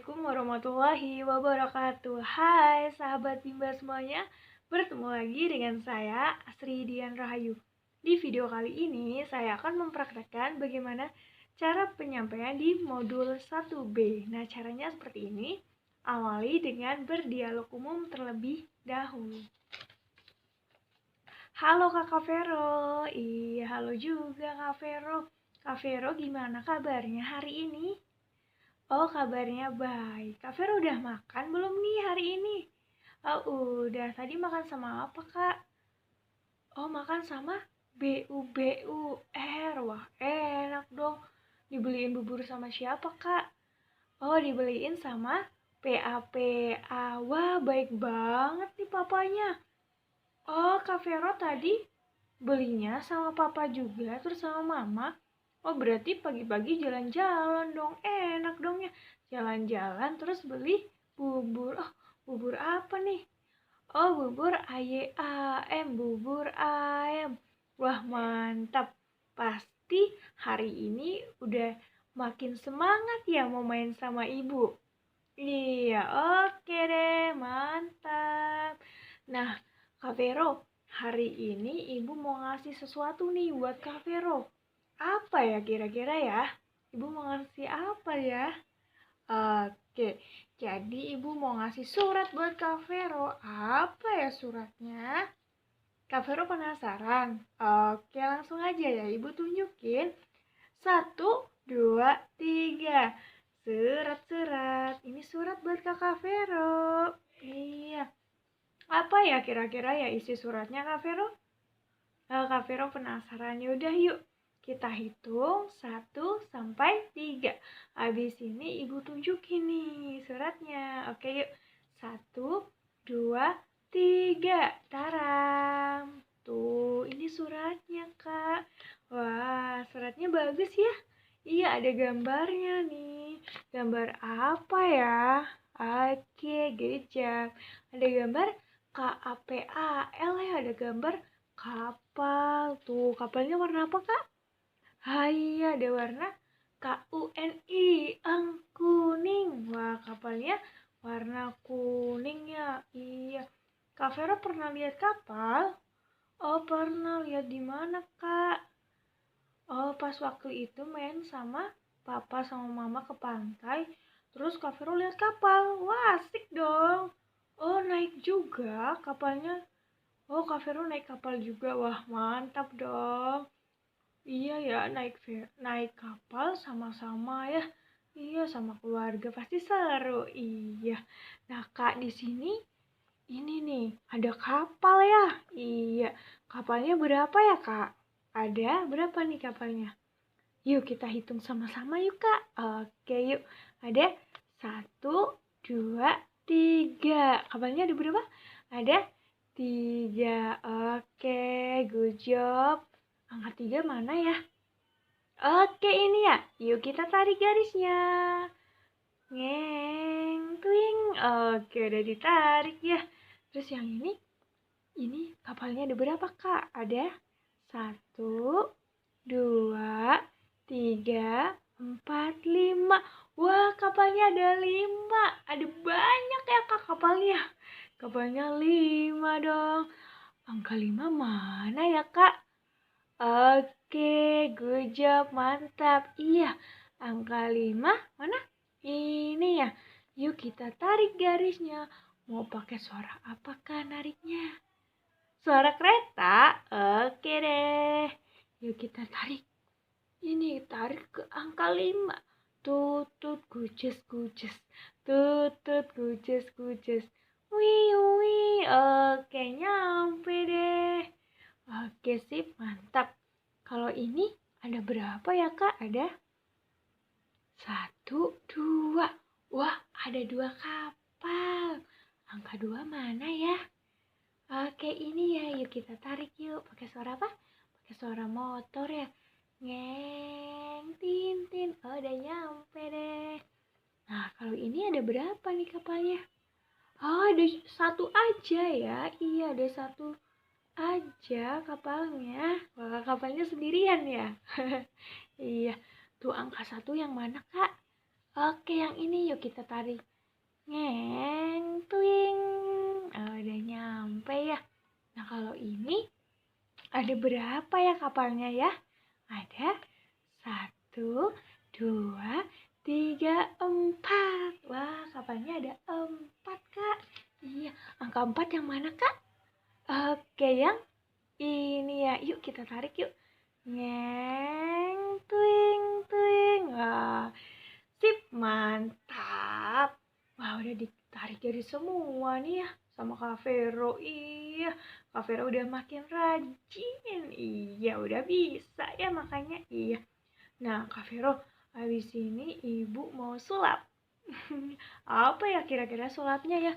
Assalamualaikum warahmatullahi wabarakatuh. Hai sahabat Bimba semuanya, bertemu lagi dengan saya Asri Dian Rahayu. Di video kali ini saya akan mempraktekkan bagaimana cara penyampaian di modul 1B. Nah, caranya seperti ini. Awali dengan berdialog umum terlebih dahulu. Halo Kakak Vero. Iya, halo juga Kak Vero. Kak Vero, gimana kabarnya hari ini? Oh, kabarnya baik. Kak Vero udah makan belum nih hari ini? Oh, udah. Tadi makan sama apa, Kak? Oh, makan sama BUBUR. Wah, enak dong. Dibeliin bubur sama siapa, Kak? Oh, dibeliin sama PAPA. Wah, baik banget nih papanya. Oh, Kak Vero tadi belinya sama papa juga, terus sama mama. Oh, berarti pagi-pagi jalan-jalan dong. Enak dong ya. Jalan-jalan terus beli bubur. Oh, bubur apa nih? Oh, bubur ayam, bubur ayam. Wah, mantap. Pasti hari ini udah makin semangat ya mau main sama ibu. Iya, oke deh, mantap. Nah, Kak Vero, hari ini ibu mau ngasih sesuatu nih buat Kak Vero. Apa ya kira-kira ya? Ibu mau ngasih apa ya? Oke, jadi ibu mau ngasih surat buat Kak Vero. Apa ya suratnya? Kak Vero penasaran? Oke, langsung aja ya, ibu tunjukin. 1, 2, 3. Surat-surat. Ini surat buat Kak Vero. Iya. Apa ya kira-kira ya isi suratnya Kak Vero? Kak Vero penasaran. Yaudah yuk. Kita hitung 1 sampai 3. Habis ini ibu tunjukin nih suratnya. Oke yuk. 1, 2, 3. Taram. Tuh, ini suratnya Kak. Wah, suratnya bagus ya. Iya, ada gambarnya nih. Gambar apa ya? Oke, gejak. Ada gambar KAPAL ya, ada gambar kapal. Tuh, kapalnya warna apa, Kak? Hai, ada warna KUNI, kuning. Wah, kapalnya warna kuning ya. Iya. Kak Vero pernah lihat kapal? Oh, pernah lihat di mana, Kak? Oh, pas waktu itu main sama papa sama mama ke pantai. Terus Kak Vero lihat kapal. Wah, asik dong. Oh, naik juga kapalnya. Oh, Kak Vero naik kapal juga. Wah, mantap dong. Iya ya, naik kapal sama-sama ya. Iya, sama keluarga pasti seru. Iya. Nah, Kak, di sini ini nih, ada kapal ya. Iya. Kapalnya berapa ya, Kak? Ada berapa nih kapalnya? Yuk kita hitung sama-sama yuk, Kak. Oke, yuk. Ada 1, 2, 3. Kapalnya ada berapa? Ada 3. Oke, good job. Angka 3 mana ya? Oke, ini ya. Yuk kita tarik garisnya. Ngeng, twing. Oke, udah ditarik ya. Terus yang ini kapalnya ada berapa, Kak? Ada 1, 2, 3, 4, 5. Wah, kapalnya ada 5. Ada banyak ya, Kak, kapalnya. Kapalnya 5 dong. Angka 5 mana ya, Kak? Oke, good job, mantap. Iya, angka 5 mana? Ini ya. Yuk kita tarik garisnya. Mau pakai suara apakah nariknya? Suara kereta? Oke deh. Yuk kita tarik. Ini tarik ke angka 5. Tutut guces guces. Tutut guces guces. Wih wih. Oke, nyampe deh. Oke, sip, mantap. Kalau ini ada berapa ya, Kak? Ada 1, 2. Wah, ada 2 kapal. Angka 2 mana ya? Oke, ini ya. Yuk kita tarik yuk. Pakai suara apa? Pakai suara motor ya. Ngeng, tin. Oh, udah nyampe deh. Nah, kalau ini ada berapa nih kapalnya? Oh, ada 1 aja ya. Iya, ada 1 aja kapalnya. Wah, kapalnya sendirian ya. Iya. Tuh angka 1 yang mana, Kak? Oke, yang ini yuk kita tarik. Ngeng, tuing. Udah nyampe ya. Nah, kalau ini ada berapa ya kapalnya ya? Ada 1, 2, 3, 4. Wah, kapalnya ada 4, Kak. Iya, angka 4 yang mana, Kak? Oke, yang ini ya. Yuk kita tarik yuk. Ngeng, tuing, tuing. Wah, sip, mantap. Wah, udah ditarik jadi semua nih ya sama Kak Vero. Iya, Kak Vero udah makin rajin. Iya, udah bisa ya makanya. Iya. Nah, Kak Vero, habis ini Ibu mau sulap. Apa ya kira-kira sulapnya ya?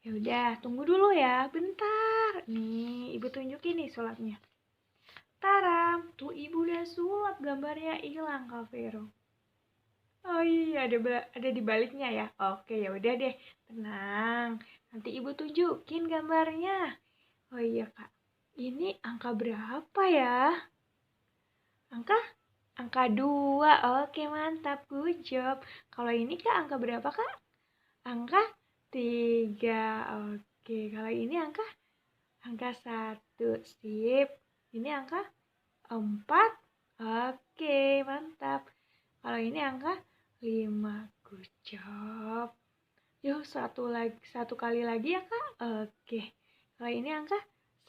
Ya udah, tunggu dulu ya, bentar. Nih, Ibu tunjukin nih sulapnya. Taram, tuh Ibu udah sulap, gambarnya hilang Kak Vero. Oh iya, ada di baliknya ya. Oke, ya udah deh. Tenang. Nanti Ibu tunjukin gambarnya. Oh iya, Kak. Ini angka berapa ya? Angka angka 2. Oke, mantap. Good job. Kalau ini Kak, angka berapa, Kak? Angka 3. Oke, kalau ini angka 1. Sip. Ini angka 4. Oke, mantap. Kalau ini angka 5. Good job. Yuk, satu kali lagi ya, Kak. Oke. Kalau ini angka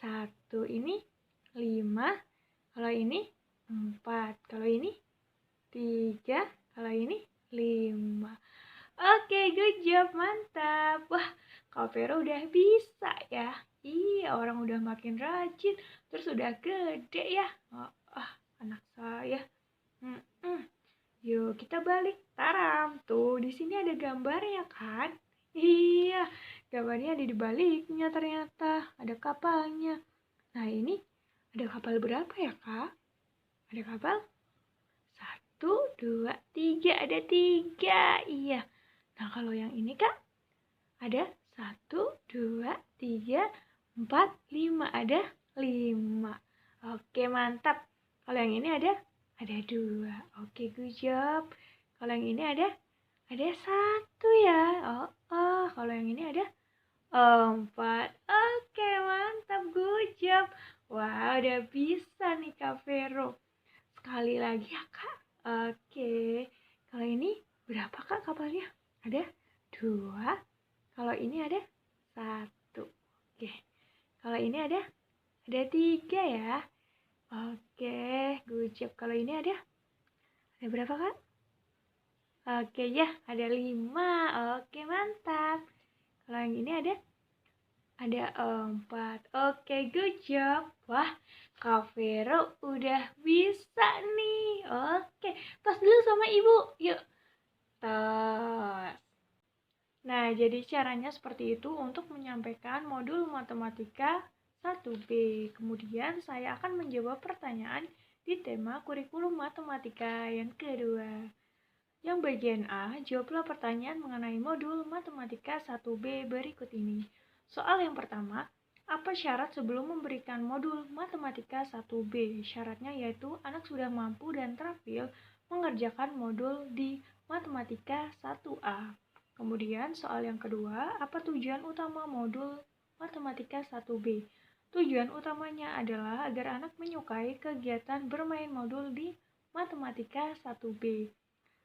1. Ini 5. Kalau ini 4. Kalau ini 3. Kalau ini 5. Oke, good job. Mantap. Wah, Kak Vero udah bisa ya. Iya, orang udah makin rajin. Terus udah gede ya. Anak saya. Yuk, kita balik. Taram. Tuh, di sini ada gambarnya kan? Iya, gambarnya ada di baliknya ternyata. Ada kapalnya. Nah, ini ada kapal berapa ya, Kak? Ada kapal 1, 2, 3. Ada 3. Iya. Nah, kalau yang ini, Kak, ada 1, 2, 3, 4, 5. Ada 5. Oke, mantap. Kalau yang ini ada 2. Oke, good job. Kalau yang ini ada 1 ya. Kalau yang ini ada 4. Oke, mantap, good job. Wah, udah bisa nih Kak Vero. Sekali lagi ya, Kak. Oke. Kalau ini berapa, Kak, kapalnya? Ada 2. Kalau ini ada 1. Oke. Kalau ini ada 3 ya. Oke, good job. Kalau ini ada berapa, Kak? Oke ya, ada 5. Oke, mantap. Kalau yang ini ada 4. Oke, good job. Wah, Kak Vero udah bisa nih. Oke, tos dulu sama Ibu. Yuk, tos. Nah, jadi caranya seperti itu untuk menyampaikan modul matematika 1B. Kemudian saya akan menjawab pertanyaan di tema kurikulum matematika yang kedua. Yang bagian A, jawablah pertanyaan mengenai modul matematika 1B berikut ini. Soal yang pertama, apa syarat sebelum memberikan modul matematika 1B? Syaratnya yaitu anak sudah mampu dan terampil mengerjakan modul di matematika 1A. Kemudian soal yang kedua, apa tujuan utama modul matematika 1B? Tujuan utamanya adalah agar anak menyukai kegiatan bermain modul di matematika 1B.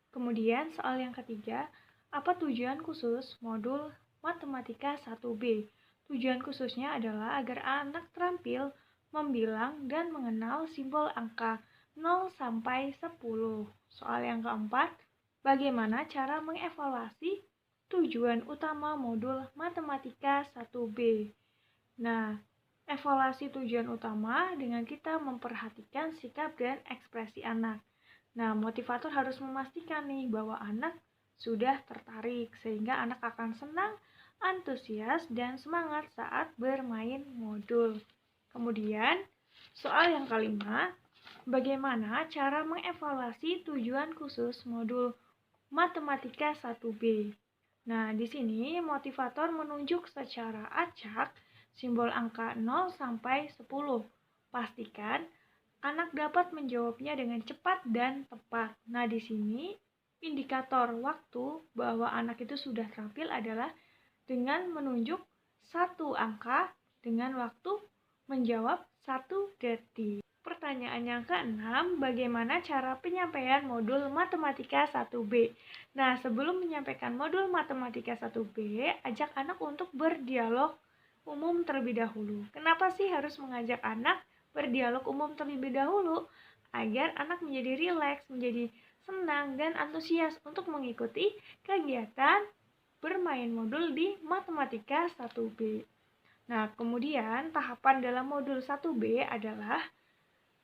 Kemudian soal yang ketiga, apa tujuan khusus modul matematika 1B? Tujuan khususnya adalah agar anak terampil membilang dan mengenal simbol angka 0 sampai 10. Soal yang keempat, bagaimana cara mengevaluasi tujuan utama modul matematika 1B? Nah, evaluasi tujuan utama dengan kita memperhatikan sikap dan ekspresi anak. Nah, motivator harus memastikan nih bahwa anak sudah tertarik sehingga anak akan senang, antusias, dan semangat saat bermain modul. Kemudian, soal yang kelima, bagaimana cara mengevaluasi tujuan khusus modul matematika 1B? Nah, di sini motivator menunjuk secara acak simbol angka 0 sampai 10. Pastikan anak dapat menjawabnya dengan cepat dan tepat. Nah, di sini Indikator waktu bahwa anak itu sudah terampil adalah dengan menunjuk satu angka dengan waktu menjawab 1 detik. Pertanyaan yang ke-6, bagaimana cara penyampaian modul matematika 1B? Nah, sebelum menyampaikan modul matematika 1B, ajak anak untuk berdialog umum terlebih dahulu. Kenapa sih harus mengajak anak berdialog umum terlebih dahulu? Agar anak menjadi rileks, menjadi senang dan antusias untuk mengikuti kegiatan bermain modul di matematika 1B. Nah, kemudian tahapan dalam modul 1B adalah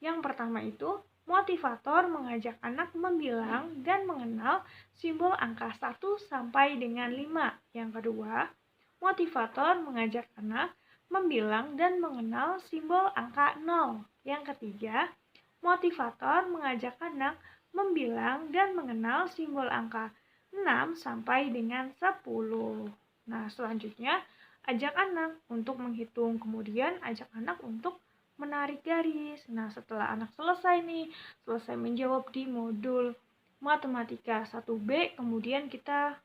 yang pertama itu motivator mengajak anak membilang dan mengenal simbol angka 1 sampai dengan 5. Yang kedua, motivator mengajak anak membilang dan mengenal simbol angka 0. Yang ketiga, motivator mengajak anak membilang dan mengenal simbol angka 6 sampai dengan 10. Nah, selanjutnya ajak anak untuk menghitung, kemudian ajak anak untuk menarik garis. Nah, setelah anak selesai menjawab di modul matematika 1B, kemudian kita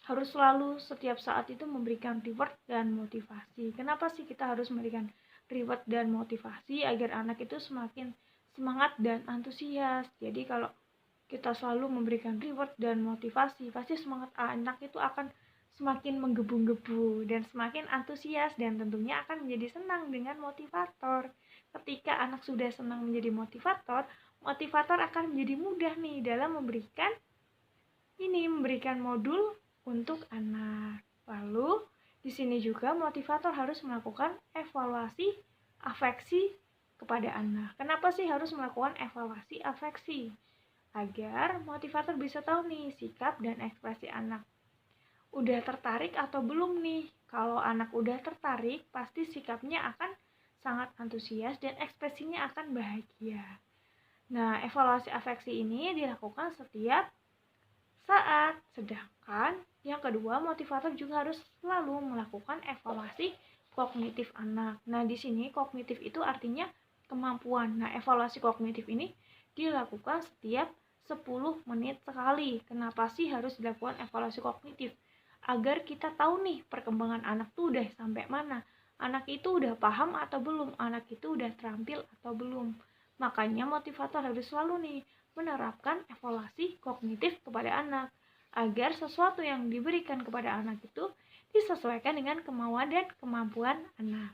harus selalu setiap saat itu memberikan reward dan motivasi. Kenapa sih kita harus memberikan reward dan motivasi? Agar anak itu semakin semangat dan antusias. Jadi kalau kita selalu memberikan reward dan motivasi, pasti semangat anak itu akan semakin menggebu-gebu dan semakin antusias, dan tentunya akan menjadi senang dengan motivator. Ketika anak sudah senang menjadi motivator, motivator akan menjadi mudah nih dalam memberikan modul untuk anak. Lalu di sini juga motivator harus melakukan evaluasi afeksi kepada anak. Kenapa sih harus melakukan evaluasi afeksi? Agar motivator bisa tahu nih sikap dan ekspresi anak. Udah tertarik atau belum nih? Kalau anak udah tertarik, pasti sikapnya akan sangat antusias dan ekspresinya akan bahagia. Nah, evaluasi afeksi ini dilakukan setiap saat. Sedangkan yang kedua, motivator juga harus selalu melakukan evaluasi kognitif anak. Nah, di sini kognitif itu artinya kemampuan. Nah, evaluasi kognitif ini dilakukan setiap 10 menit sekali. Kenapa sih harus dilakukan evaluasi kognitif? Agar kita tahu nih perkembangan anak tuh udah sampai mana. Anak itu udah paham atau belum? Anak itu udah terampil atau belum? Makanya motivator harus selalu nih menerapkan evaluasi kognitif kepada anak, agar sesuatu yang diberikan kepada anak itu disesuaikan dengan kemauan dan kemampuan anak.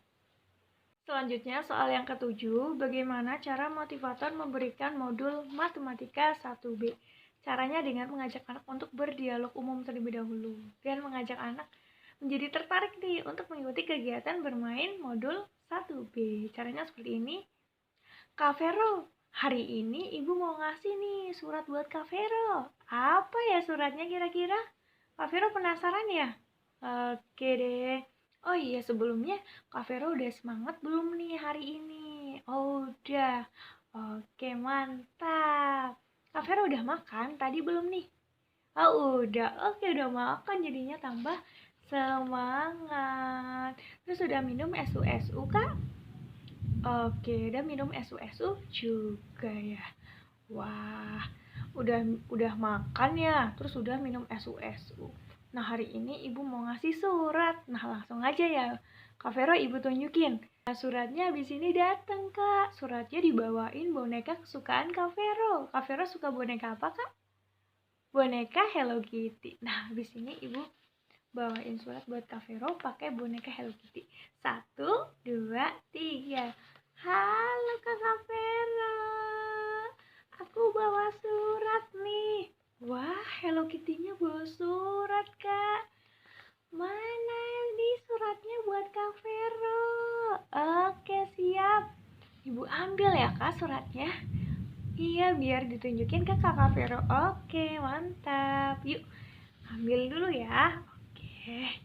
Selanjutnya soal yang ke-7, bagaimana cara motivator memberikan modul matematika 1B? Caranya dengan mengajak anak untuk berdialog umum terlebih dahulu dan mengajak anak menjadi tertarik nih untuk mengikuti kegiatan bermain modul 1B. Caranya seperti ini. Kak Vero, hari ini ibu mau ngasih nih surat buat Kak Vero. Apa ya suratnya kira-kira? Kak Vero penasaran ya? Oke deh. Oh iya, sebelumnya Kak Vero udah semangat belum nih hari ini? Oh udah. Oke, mantap. Kak Vero udah makan tadi belum nih? Oh udah. Oke, udah makan jadinya tambah semangat. Terus udah minum SU-SU Kak? Oke, udah minum SU-SU juga ya. Wah, udah makan ya, terus udah minum SU-SU. Nah, hari ini ibu mau ngasih surat. Nah, langsung aja ya Kak Vero ibu tunjukin. Nah, suratnya habis ini dateng Kak. Suratnya dibawain boneka kesukaan Kak Vero. Kak Vero suka boneka apa Kak? Boneka Hello Kitty. Nah, habis ini ibu bawain surat buat Kak Vero pakai boneka Hello Kitty. 1, 2, 3. Halo Kak Vero, aku bawa surat nih. Wah, Hello Kitty-nya bawa surat Kak. Mana ini suratnya buat Kak Vero? Oke, siap. Ibu ambil ya Kak suratnya. Iya, biar ditunjukin ke Kak Vero. Oke, mantap. Yuk, ambil dulu ya. Oke.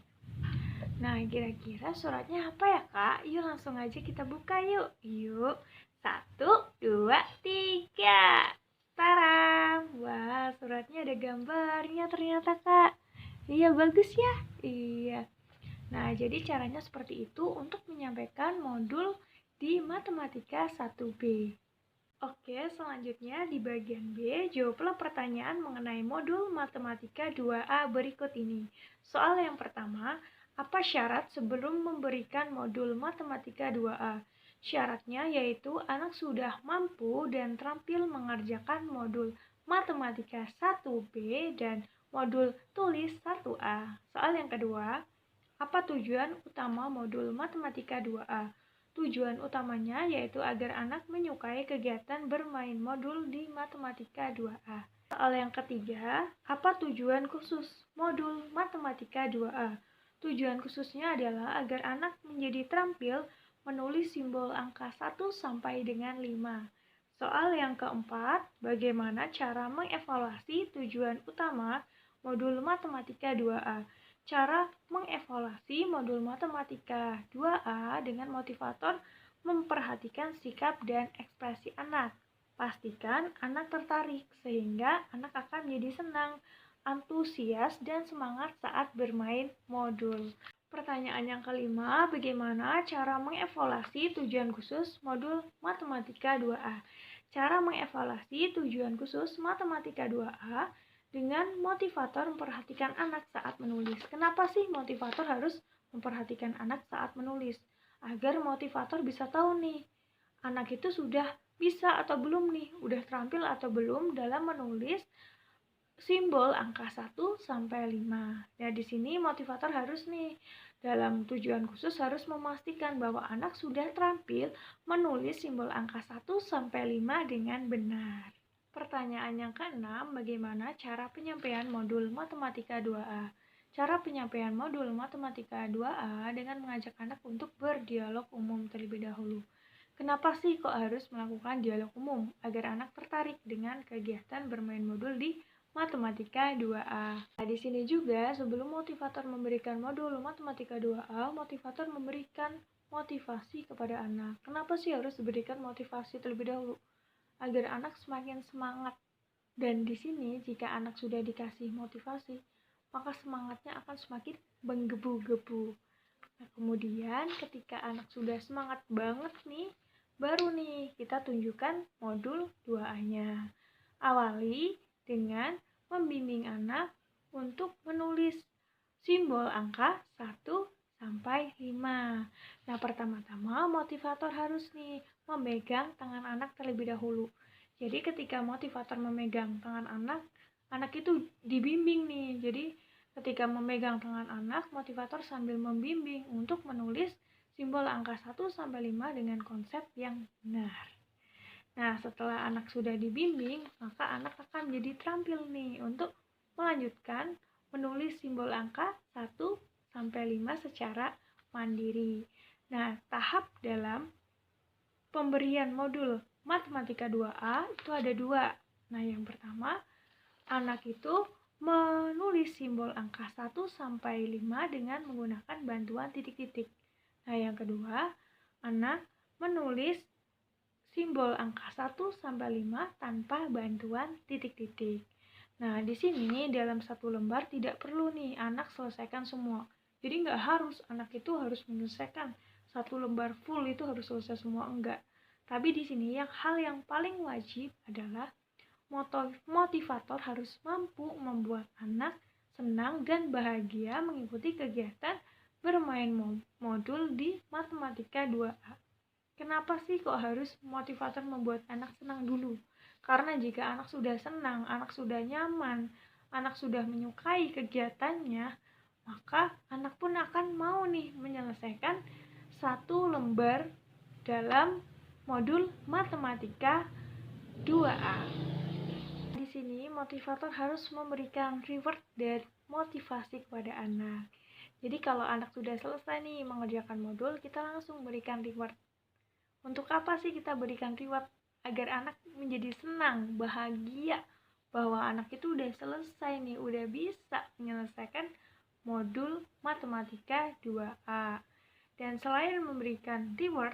Nah, kira-kira suratnya apa ya Kak? Yuk langsung aja kita buka yuk. Yuk, 1, 2, 3. Taram. Wah, suratnya ada gambarnya ternyata Kak. Iya, bagus ya. Iya. Nah, jadi caranya seperti itu untuk menyampaikan modul di matematika 1B. Oke, selanjutnya di bagian B, jawablah pertanyaan mengenai modul Matematika 2A berikut ini. Soal yang pertama, apa syarat sebelum memberikan modul Matematika 2A? Syaratnya yaitu anak sudah mampu dan terampil mengerjakan modul Matematika 1B dan modul tulis 1A. Soal yang kedua, apa tujuan utama modul Matematika 2A? Tujuan utamanya yaitu agar anak menyukai kegiatan bermain modul di Matematika 2A. Soal yang ketiga, apa tujuan khusus modul Matematika 2A? Tujuan khususnya adalah agar anak menjadi terampil menulis simbol angka 1 sampai dengan 5. Soal yang keempat, bagaimana cara mengevaluasi tujuan utama modul Matematika 2A? Cara mengevaluasi modul Matematika 2A dengan motivator memperhatikan sikap dan ekspresi anak. Pastikan anak tertarik sehingga anak akan menjadi senang, antusias, dan semangat saat bermain modul. Pertanyaan yang kelima, bagaimana cara mengevaluasi tujuan khusus modul Matematika 2A? Cara mengevaluasi tujuan khusus Matematika 2A dengan motivator memperhatikan anak saat menulis. Kenapa sih motivator harus memperhatikan anak saat menulis? Agar motivator bisa tahu nih, anak itu sudah bisa atau belum nih, udah terampil atau belum dalam menulis simbol angka 1 sampai 5. Nah, di sini motivator harus nih dalam tujuan khusus harus memastikan bahwa anak sudah terampil menulis simbol angka 1 sampai 5 dengan benar. Pertanyaan yang keenam, bagaimana cara penyampaian modul Matematika 2A? Cara penyampaian modul Matematika 2A dengan mengajak anak untuk berdialog umum terlebih dahulu. Kenapa sih kok harus melakukan dialog umum? Agar anak tertarik dengan kegiatan bermain modul di Matematika 2A. Nah, di sini juga sebelum motivator memberikan modul Matematika 2A, motivator memberikan motivasi kepada anak. Kenapa sih harus diberikan motivasi terlebih dahulu? Agar anak semakin semangat. Dan di sini jika anak sudah dikasih motivasi, maka semangatnya akan semakin menggebu-gebu. Nah, kemudian ketika anak sudah semangat banget nih, baru nih kita tunjukkan modul 2A-nya. Awali dengan membimbing anak untuk menulis simbol angka 1 sampai 5. Nah, pertama-tama motivator harus nih memegang tangan anak terlebih dahulu. Jadi ketika motivator memegang tangan anak, anak itu dibimbing nih. Jadi ketika memegang tangan anak, motivator sambil membimbing untuk menulis simbol angka 1 sampai 5 dengan konsep yang benar. Nah, setelah anak sudah dibimbing, maka anak akan menjadi terampil nih untuk melanjutkan menulis simbol angka 1 sampai 5 secara mandiri. Nah, tahap dalam pemberian modul Matematika 2A itu ada 2. Nah, yang pertama, anak itu menulis simbol angka 1 sampai 5 dengan menggunakan bantuan titik-titik. Nah, yang kedua, anak menulis simbol angka 1 sampai 5 tanpa bantuan titik-titik. Nah, di sini dalam satu lembar tidak perlu nih anak selesaikan semua. Jadi nggak harus anak itu harus menyelesaikan satu lembar full itu harus selesai semua, enggak. Tapi di sini hal yang paling wajib adalah motivator harus mampu membuat anak senang dan bahagia mengikuti kegiatan bermain modul di Matematika 2A. Kenapa sih kok harus motivator membuat anak senang dulu? Karena jika anak sudah senang, anak sudah nyaman, anak sudah menyukai kegiatannya, maka anak pun akan mau nih menyelesaikan satu lembar dalam modul Matematika 2A. Di sini motivator harus memberikan reward dan motivasi kepada anak. Jadi kalau anak sudah selesai nih mengerjakan modul, kita langsung berikan reward. Untuk apa sih kita berikan reward? Agar anak menjadi senang, bahagia bahwa anak itu udah selesai nih, udah bisa menyelesaikan modul Matematika 2A. Dan selain memberikan reward,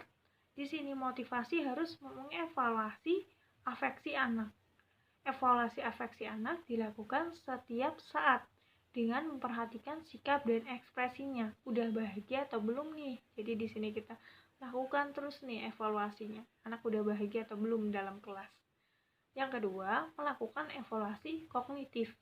di sini motivasi harus mengevaluasi afeksi anak. Evaluasi afeksi anak dilakukan setiap saat dengan memperhatikan sikap dan ekspresinya. Udah bahagia atau belum nih? Jadi di sini kita lakukan terus nih evaluasinya. Anak udah bahagia atau belum dalam kelas. Yang kedua, melakukan evaluasi kognitif.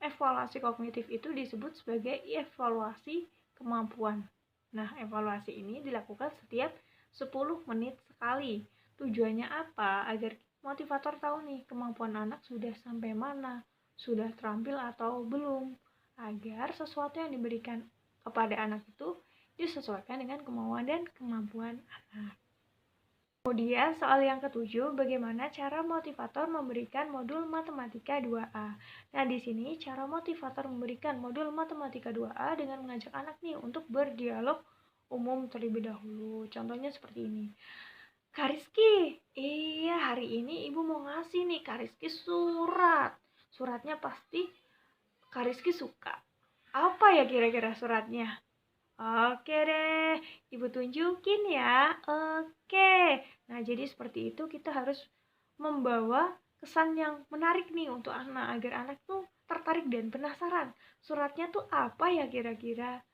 Evaluasi kognitif itu disebut sebagai evaluasi kemampuan. Nah, evaluasi ini dilakukan setiap 10 menit sekali. Tujuannya apa? Agar motivator tahu nih kemampuan anak sudah sampai mana, sudah terampil atau belum. Agar sesuatu yang diberikan kepada anak itu disesuaikan dengan kemauan dan kemampuan anak. Kemudian soal yang ketujuh, bagaimana cara motivator memberikan modul matematika 2A. Nah, di sini cara motivator memberikan modul matematika 2A dengan mengajak anak nih untuk berdialog umum terlebih dahulu. Contohnya seperti ini. Kak Rizky, iya hari ini ibu mau ngasih nih Kak Rizky surat. Suratnya pasti Kak Rizky suka. Apa ya kira-kira suratnya? Oke deh, ibu tunjukin ya. Oke. Nah, jadi seperti itu kita harus membawa kesan yang menarik nih untuk anak, agar anak tuh tertarik dan penasaran. Suratnya tuh apa ya kira-kira?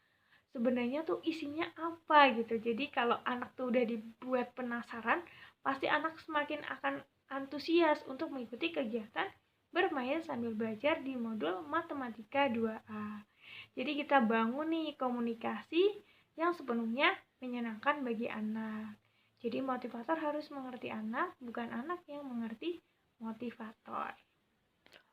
Sebenarnya tuh isinya apa gitu. Jadi kalau anak tuh udah dibuat penasaran, pasti anak semakin akan antusias untuk mengikuti kegiatan bermain sambil belajar di modul matematika 2A. Jadi kita bangun nih komunikasi yang sepenuhnya menyenangkan bagi anak. Jadi motivator harus mengerti anak, bukan anak yang mengerti motivator.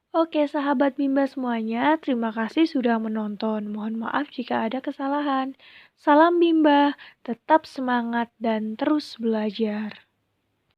Oke sahabat Bimba semuanya, terima kasih sudah menonton. Mohon maaf jika ada kesalahan. Salam Bimba, tetap semangat dan terus belajar.